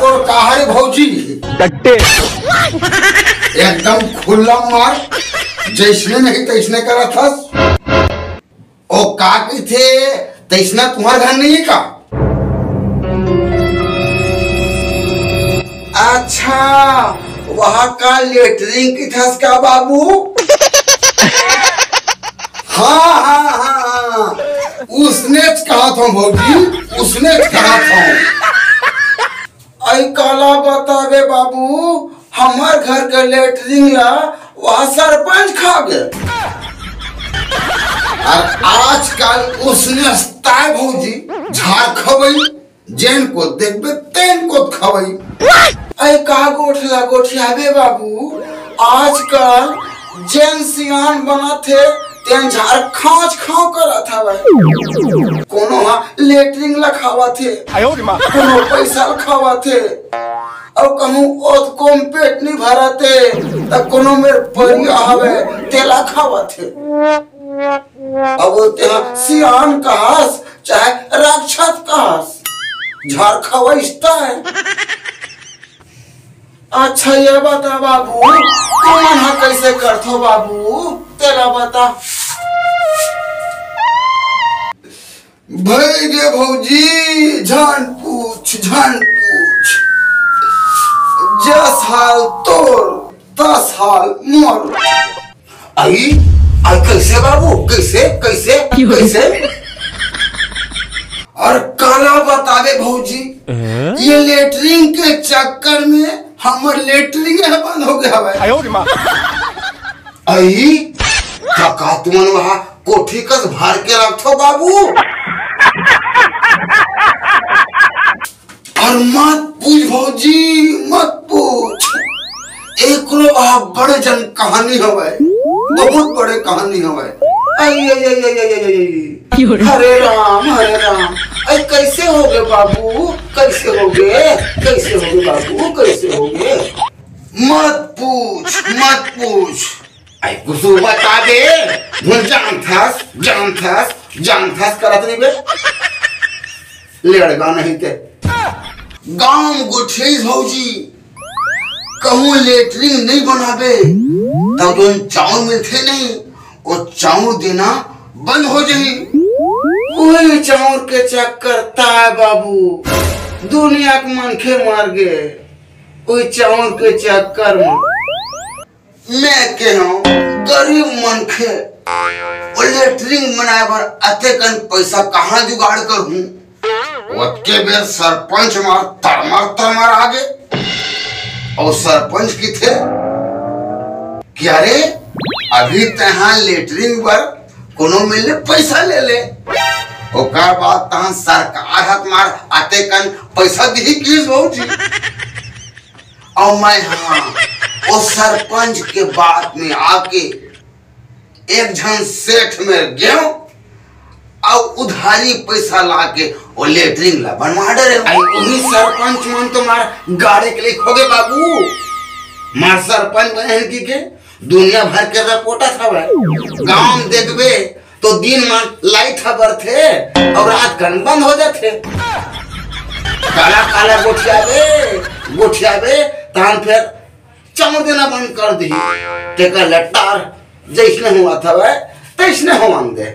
तो कहारी भौजी टट्टे एकदम खुला मार जैसने नहीं तैसने करा था। ओ का की थे तैसना तुम्हारे घर नहीं का? अच्छा वहाँ का लेटरिंग की थस का बाबू? हाँ हाँ हाँ उसने कहा था भौजी, उसने कहा था। आई काला बतावे बाबू हमार घर के लेटरिंग ला वहाँ सरपंच खा गए। और आजकल उसने भौजी झाड़ खबई जेन को देखबे तेन को खबई। आई का गोठला गोठियावे बाबू आजकल जेन सियान बना थे तेन झाड़ खाँच खाँव करा था भाई। कोनो लेटरिंग लखावा थे, कोनो पैसा लखावा थे, और कहूँ ओत कोम पेट नहीं भरा थे, तब कोनो मेरे परिया हवे तेला खावा थे। अब तेहा सियान कहास चाहे राक्षस कहास झाड़ खावा इस्ता है। अच्छा ये बता बाबू तुम कैसे करथो बाबू तेरा बता। भाई गे भौजी जान पूछ 10 हाल तोर 10 हाल मोर। आई कैसे बाबू कैसे कैसे कैसे? और काला बतावे भौजी ये लेटरिंग के चक्कर में हमार लेटरिंग बंद हो गया है। आई काका तुमन वहाँ कोठी कस भर के रखो बाबू। और मत पूछ भौजी मत पूछ, एक बड़े जन कहानी हवे, बहुत बड़े कहानी हवे। हरे राम अरे कैसे हो गए बाबू कैसे हो गए बाबू कैसे हो गए? मत पूछ आई कुछ बता दे। जान थास करत नहीं बे लड़गा नहीं थे गांव गोठे भौजी कहूँ लेटरिंग नहीं बनाबे तब तो चावल मिलते नहीं और चावल देना बंद हो जाही। वही चावल के चक्कर ता बाबू दुनिया के मनखे मार गए वही चावल के चक्कर में। मैं कहूँ गरीब मनखे लेटरिंग बनाए पर अते कन पैसा कहाँ जुगाड़ करूँ? उसके बेर सरपंच मार तरमार आगे और सरपंच की थे क्या रे अभी तहाँ लेटरिंग पर कोनो मिले पैसा ले ले ओकर बाद तहाँ सरकार हाथ मार आते कन पैसा दी किस भौजी। और मैं हाँ उस सरपंच के बात में आके एक जन सेठ में गया और उधारी पैसा लाके वो लेटरिंग ला बनवा डरे। वही सरपंच मन तो मार गाड़ी के लिए खोगे बाबू मार सरपंच बहन की के दुनिया भर के रिपोर्टा था गांव में देखबे तो दिन में लाइट खबर थे और रात कन बंद हो जाते। काला काला गोठियाबे तान फिर चमक देना बंद कर दी टेकर लट्टार जैसने हुआ था वह तैसने हुआ दे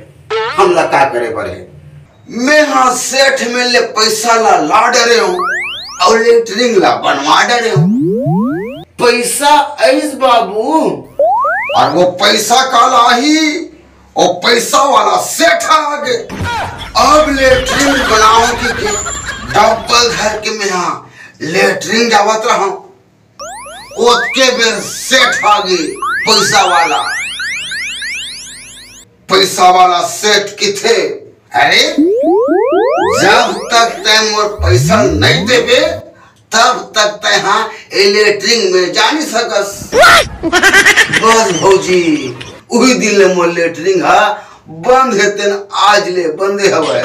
हमला का करे पड़े। मैं हाँ सेठ में ले पैसा ला डरे हूँ और लेटरिंग ला बनवा डरे हूँ। पैसा ऐस बाबू और वो पैसा काला ही और पैसा वाला सेठ आ गए। अब लेटरिंग बनाओ की डबल घर के में हाँ लेटरिंग जावत रहा उसके बेर सेठ आ गई पैसा वाला सेठ की थे। अरे जब तक ते मोर पैसा नहीं देबे तब तक तहाँ इलेक्ट्रिक में जा नहीं सकस। बस भौजी वही दिन ले मोर लेटरिंग हा बंद हेते न आज ले बंदे हवे।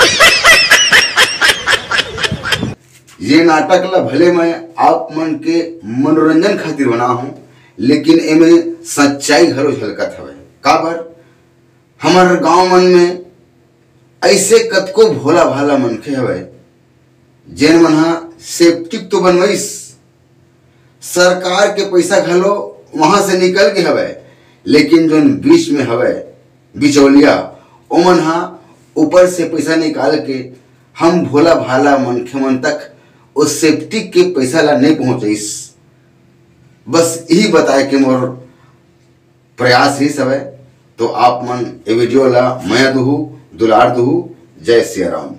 ये नाटक ला भले मैं आप मन के मनोरंजन खातिर बना हूँ, लेकिन एमे सच्चाई घरो झलकत हवे। काबर हमार गांव मन में ऐसे कतको भोला भाला मनखे हवे जेन मन हा सेप्टिक तो बनवाइस, सरकार के पैसा घलो वहां से निकल के हवे, लेकिन जो बीच में हवे बिचौलिया ओमन हा ऊपर से पैसा निकाल के हम भोला भाला मनखे मन तक उस सेप्टिक के पैसा ला नहीं पहुंचाइस। बस यही बताए कि मोर प्रयास ही सब है। तो आप मन ए वीडियो ला मैं दुहू दुलार दुहू। जय सिया राम।